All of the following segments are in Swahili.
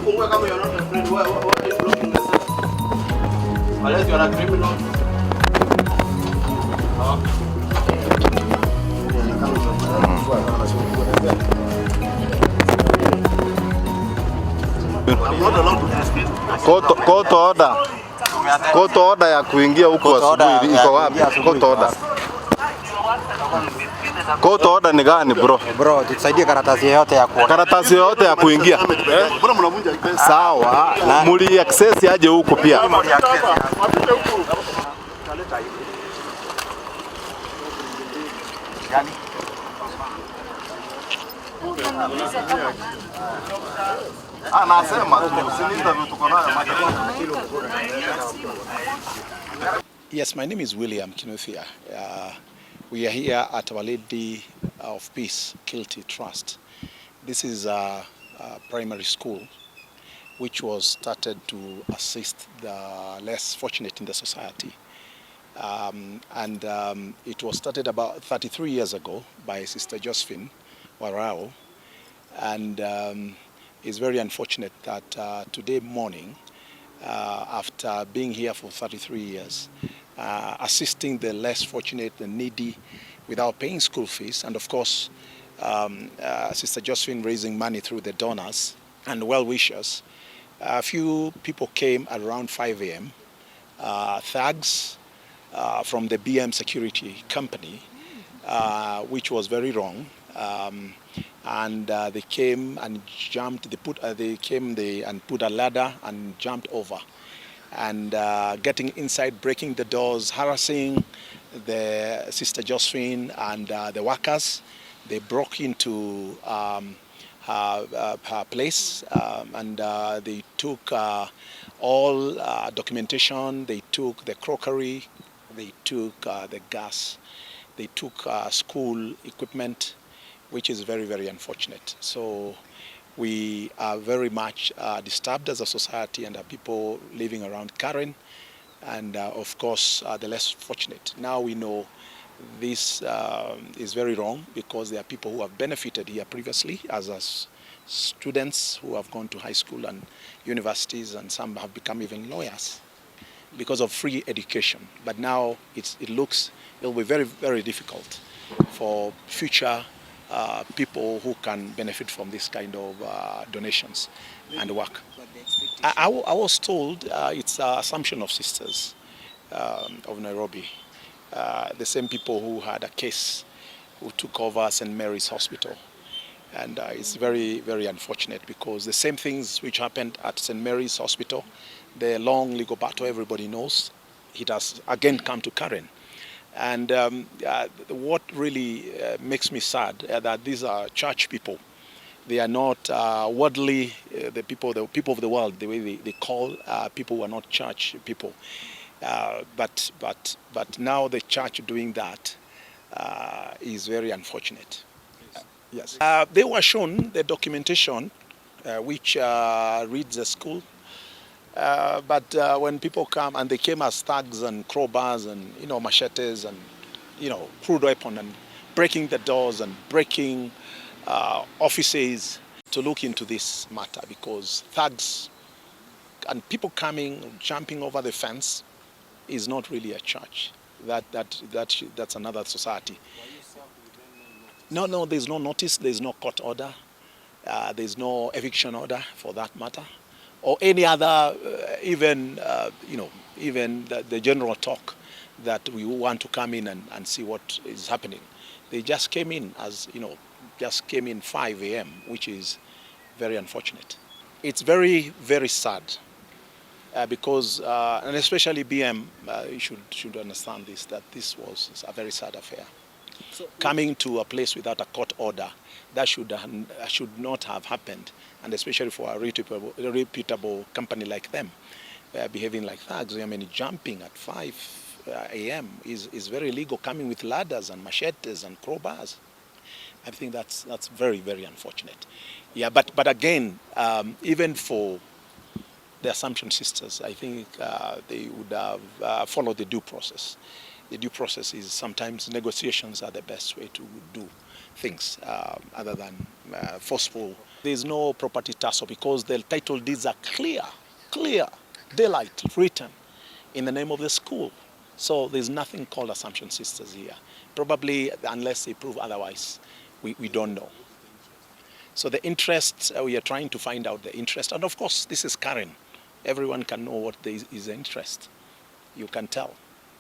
Come you're not a friend. Why are you blocking yourself? Unless you're a criminal. I'm not allowed to discuss. Court order ya kuingia huko asubuhi iko wapi? Court order. Court order ni gani bro? Bro, tusaidie karatasi yote ya kuona. Karatasi yote ya kuingia. Mbona mnavunja pesa? Sawa. Muli access aje huko pia. Yes, my name is William Kinuthia. We are here at Our Lady of Peace, Kilty Trust. This is a primary school which was started to assist the less fortunate in the society. It was started about 33 years ago by Sister Josephine Warao. And it's very unfortunate that today morning, after being here for 33 years, assisting the less fortunate, the needy, without paying school fees, and of course, Sister Josephine raising money through the donors and well-wishers. A few people came at around 5 a.m., thugs from the BM security company, which was very wrong. They came and jumped. They came and put a ladder and jumped over, and getting inside, breaking the doors, harassing the Sister Josephine and the workers. They broke into her place, and they took all documentation. They took the crockery. They took the gas. They took school equipment, which is very, very unfortunate. So we are very much disturbed as a society, and people living around Karen, and of course the less fortunate. Now we know this is very wrong, because there are people who have benefited here previously as students who have gone to high school and universities, and some have become even lawyers because of free education. But now it will be very, very difficult for future people who can benefit from this kind of donations and work. I was told it's an assumption of Sisters of Nairobi, the same people who had a case, who took over St. Mary's Hospital. And it's very, very unfortunate, because the same things which happened at St. Mary's Hospital, the long legal battle everybody knows, it has again come to Karen. And what really makes me sad that these are church people. They are not worldly, the people of the world, the way they call people who are not church people. But now the church doing that is very unfortunate. Yes. They were shown the documentation which reads the school. But when people come, and they came as thugs and crowbars and machetes and crude weapon, and breaking the doors and breaking offices, to look into this matter, because thugs and people coming, jumping over the fence is not really a church. That's another society. No, there's no notice, there's no court order, there's no eviction order for that matter, or any other, even the general talk that we want to come in and see what is happening. They just came in just came in 5 a.m., which is very unfortunate. It's very, very sad because, and especially BM, you should understand this, that this was a very sad affair. So, coming to a place without a court order, that should not have happened, and especially for a reputable company like them, behaving like thugs. I mean, jumping at 5 a.m. is very illegal, coming with ladders and machetes and crowbars. I think that's very, very unfortunate. Yeah, but again, even for the Assumption Sisters, I think they would have followed the due process. The due process is sometimes negotiations are the best way to do things, other than forceful There is no property tussle because the title deeds are clear, daylight, written in the name of the school. So there's nothing called Assumption Sisters here. Probably, unless they prove otherwise, we don't know. So the interest, we are trying to find out the interest. And of course, this is Karen. Everyone can know what is the interest. You can tell.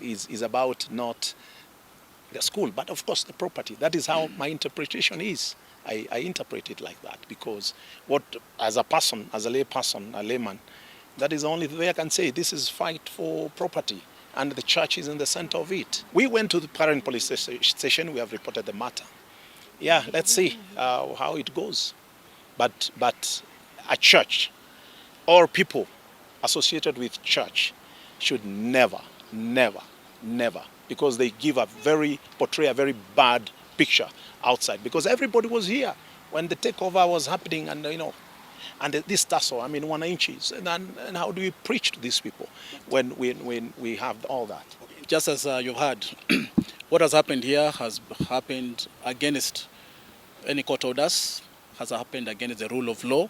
Is about not the school, but of course the property. That is how my interpretation is. I interpret it like that because what, as a person, as a lay person, a layman, that is the only way I can say this is fight for property, and the church is in the center of it. We went to the parent police station. We have reported the matter. Yeah, let's see how it goes. But a church or people associated with church should never, because they portray a very bad picture outside. Because everybody was here when the takeover was happening, and and this tussle. I mean, 1 inches. And how do we preach to these people when we have all that? Just as you've heard, what has happened here has happened against any court orders, has happened against the rule of law.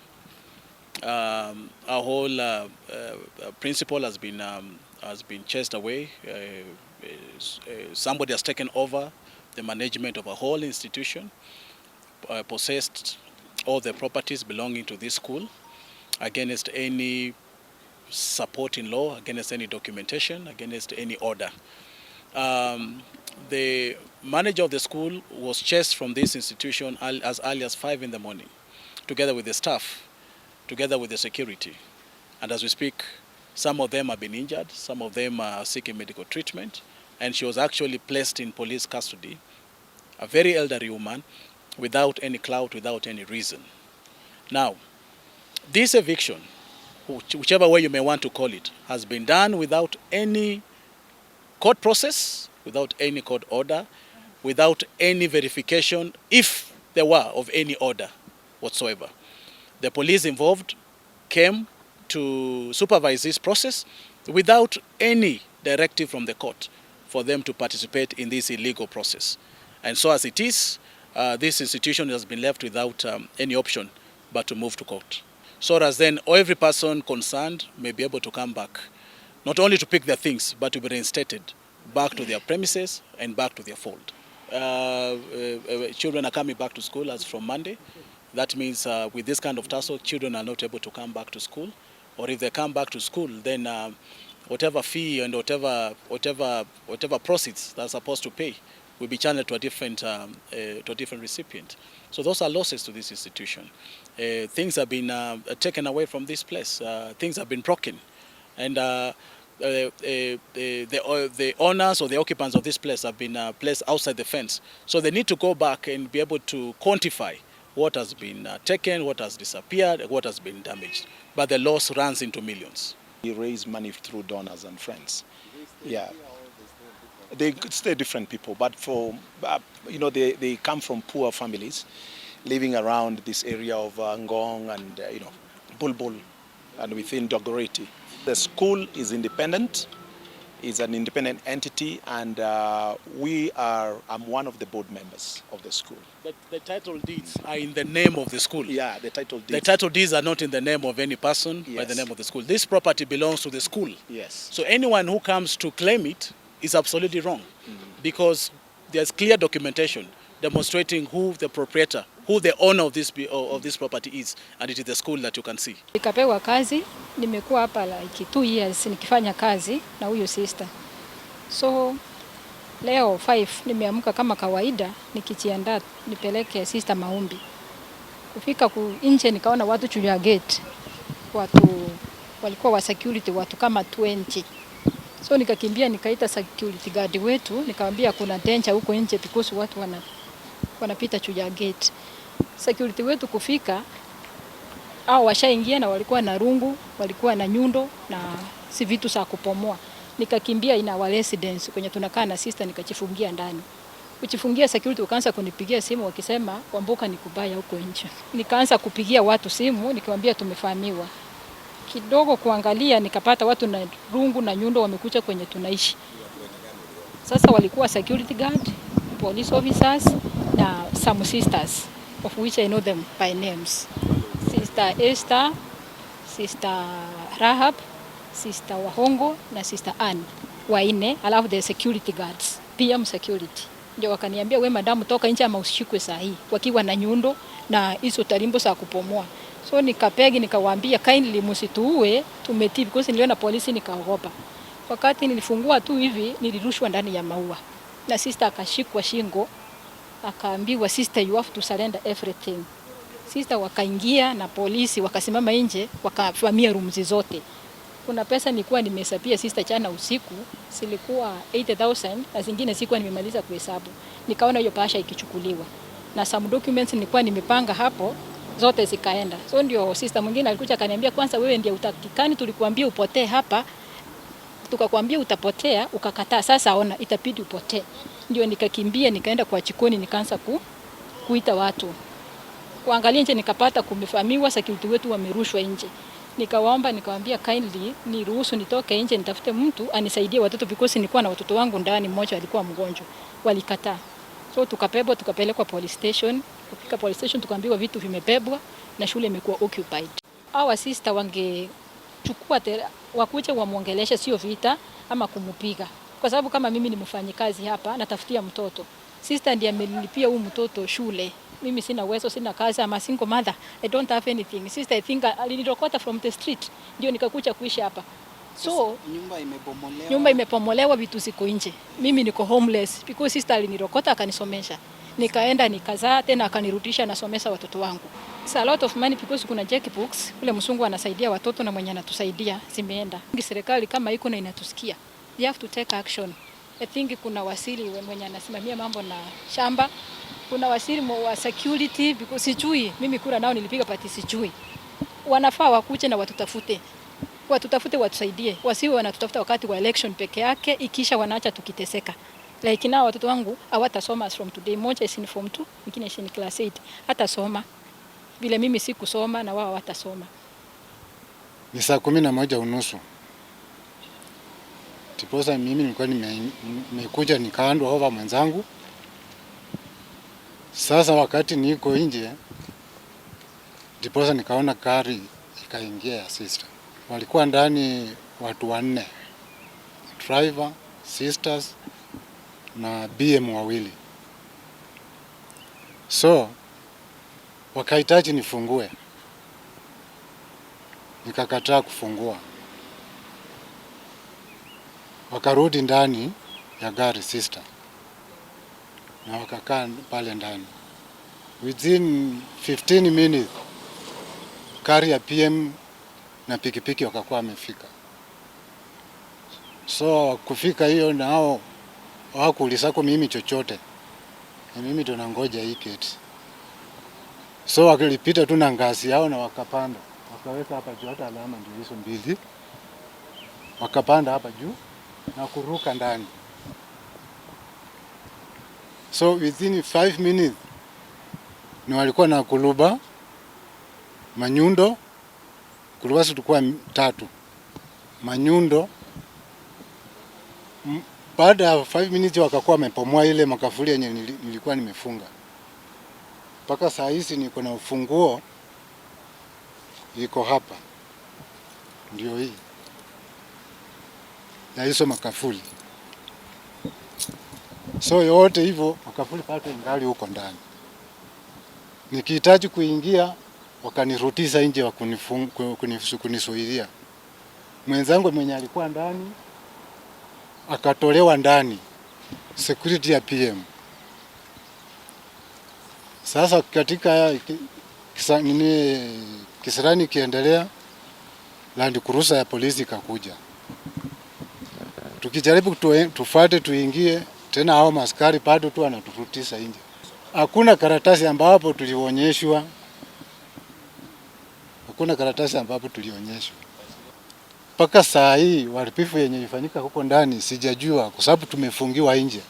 Our whole principle has been chased away. Somebody has taken over the management of a whole institution, possessed all the properties belonging to this school, against any support in law, against any documentation, against any order. The manager of the school was chased from this institution as early as 5 in the morning, together with the staff, together with the security. And as we speak, some of them have been injured, some of them are seeking medical treatment, and she was actually placed in police custody, a very elderly woman, without any clout, without any reason. Now, this eviction, whichever way you may want to call it, has been done without any court process, without any court order, without any verification, if there were, of any order whatsoever. The police involved came to supervise this process without any directive from the court for them to participate in this illegal process. And so as it is, this institution has been left without any option but to move to court. So as then every person concerned may be able to come back, not only to pick their things, but to be reinstated back to their premises and back to their fold. Children are coming back to school as from Monday. That means with this kind of tussle, children are not able to come back to school. Or if they come back to school, then whatever fee and whatever proceeds they're supposed to pay will be channeled to a different recipient. So those are losses to this institution. Things have been taken away from this place. Things have been broken, and the owners or the occupants of this place have been placed outside the fence. So they need to go back and be able to quantify what has been taken, what has disappeared, what has been damaged. But the loss runs into millions. We raise money through donors and friends. Yeah. They're different people, but they come from poor families living around this area of Ngong and Bulbul and within Dogoreti. The school is independent, is an independent entity, and I'm one of the board members of the school. But the title deeds are in the name of the school. Yeah, the title deeds. The title deeds are not in the name of any person, yes, by the name of the school. This property belongs to the school. Yes. So anyone who comes to claim it is absolutely wrong, because there's clear documentation demonstrating who the proprietor, who the owner of this property is, and it is the school that you can see. Nikapewa kazi, nimekuwa hapa like 2 years nikifanya kazi na huyu sister. So leo 5 nimeamka kama kawaida nikijiandaa nipeleke sister maombi. Kufika nje nikaona watu juu ya gate. Watu walikuwa wa security, watu kama 20. So nikakimbia nikaita security guard wetu, nikamwambia kuna danger huko nje because watu wanapita juu ya gate. Security wetu kufika, hao washaingia na walikuwa na rungu, walikuwa na nyundo na si vitu za kupomoa. Nikakimbia ina wa residence kwenye tunakaa na sister, nikajifungia ndani. Kujifungia, security wakaanza kunipigia simu wakisema Wamboka ni kubaya huko nje. Nikaanza kupigia watu simu nikiwaambia tumefahamiwa. Kidogo kuangalia nikapata watu na rungu na nyundo wamekuja kwenye tunaishi. Sasa walikuwa security guard, police officers na some sisters, of which I know them by names. Sister Esther, Sister Rahab, Sister Wahongo na Sister Ann waine, alafu the security guards, PM security. Ndio wakaniambia we madamu toka nje ama ushikwe saa hii, wakiwa na nyundo na hizo tarimbo za kupomoa. So nikapegi nikawaambia kindly msituue, tumetii because niliona polisi nikaogopa. Wakati nilifungua tu hivi nilirushwa ndani ya maua. Na sister akashikwa shingo, akaambiwa sister you have to surrender everything. Sister wakaingia na polisi wakasimama nje wakavamia rooms zote. Kuna pesa nilikuwa nimehesabia sister jana usiku, silikuwa 80,000 na zingine sikuwa nimemaliza kuhesabu. Nikaona hiyo bahasha ikichukuliwa. Na some documents nilikuwa nimepanga hapo zote zikaenda. So ndio sister mwingine alikuja akaniambia kwanza wewe ndiye utakikani, tulikuambia upotee hapa. Tukakwambia utapotea, ukakataa. Sasa ona itabidi upotee. Ndio nikakimbia nikaenda kwa jikoni nikaanza kuita watu. Kuangalia nje nikapata kumefahamiwa security wetu wamerushwa nje. Nikawaomba nikawaambia kindly niruhusu nitoke nje nitafute mtu anisaidie watoto because nilikuwa na watoto wangu ndani, mmoja alikuwa mgonjwa. Walikataa. So tukapebwa tukapelekwa police station. Kufika police station tukaambiwa vitu vimebebwa na shule imekuwa occupied. Hawa sister wangechukua wakuje wamuongeleshe, sio vita ama kumupiga. Kwa sababu kama mimi ni mfanyikazi hapa natafutia mtoto. Sister ndiye amenilipia huyu mtoto shule. Mimi sina uwezo, sina kazi, ama single mother. I don't have anything. Sister I think alinirokota from the street. Ndio nikakuja kuishi hapa. So nyumba imepomolewa, vitu ziko nje. Mimi niko homeless because sister alinirokota akanisomesha. Nikaenda nikazaa tena akanirudisha nasomesha watoto wangu. It's a lot of money because kuna checkbooks kule msungu anasaidia watoto na mwenye anatusaidia zimeenda. Serikali kama iko na inatusikia, you have to take action. I think kuna wasiri mwenye anasimamia mambo na shamba, kuna wasiri wa security because sijui mimi kura nao nilipiga pati sijui. Wanafaa wakuje na watutafute. Watutafute watusaidie. Wasiwe wanatutafuta wakati wa election peke yake ikisha wanaacha tukiteseka. Like now watoto wangu hawatasoma as from today. Moja is in form 2, mwingine is in class 8. Hata soma. Vile mimi sikusoma na wao watasoma. Ni saa 11:30. Tiposa mimi nilikuwa nimekuja nikaandwa over mwenzangu. Sasa wakati niko nje, tiposa nikaona gari ikaingia ya sister. Walikuwa ndani watu 4. Driver, sisters na BM wawili. So wakahitaji nifungue. Nikakataa kufungua. Wakarudi ndani ya gari sister. Na wakakaa pale ndani. Within 15 minutes gari ya PM na pikipiki wakakuwa wamefika. So kufika hiyo nao hawakuuliza mimi chochote. Na mimi ndo nangoja hii keti. So wakilipita tu na ngazi yao na wakapanda. Wakaweka hapa juu, hata alama ndio hizo mbili. Wakapanda hapa juu na kuruka ndani. So within 5 minutes ni walikuwa na kuluba, manyundo, kuluba tulikuwa 3. Manyundo. Baada ya 5 minutes wakakuwa wamepomoa ile makafuli yenye nilikuwa nimefunga. Mpaka saa hizi niko na ufunguo iko hapa. Ndio hii. Ya hizo makafuli. So yote hivyo makafuli pale ngali huko ndani. Nikihitaji kuingia wakanirutisha nje wa kunisuilia. Mwenzangu mwenye alikuwa ndani akatolewa ndani. Security ya PM. Sasa katika kisirani kiendelea, Land Cruiser ya polisi ikakuja. Tukijaribu tufuate tuingie, tena hao maskari bado tu wanatufutisha nje. Hakuna karatasi ambapo tulionyeshwa. Hakuna karatasi ambapo tulionyeshwa. Mpaka saa hii uharibifu yenye ifanyika huko ndani sijajua kwa sababu tumefungiwa nje.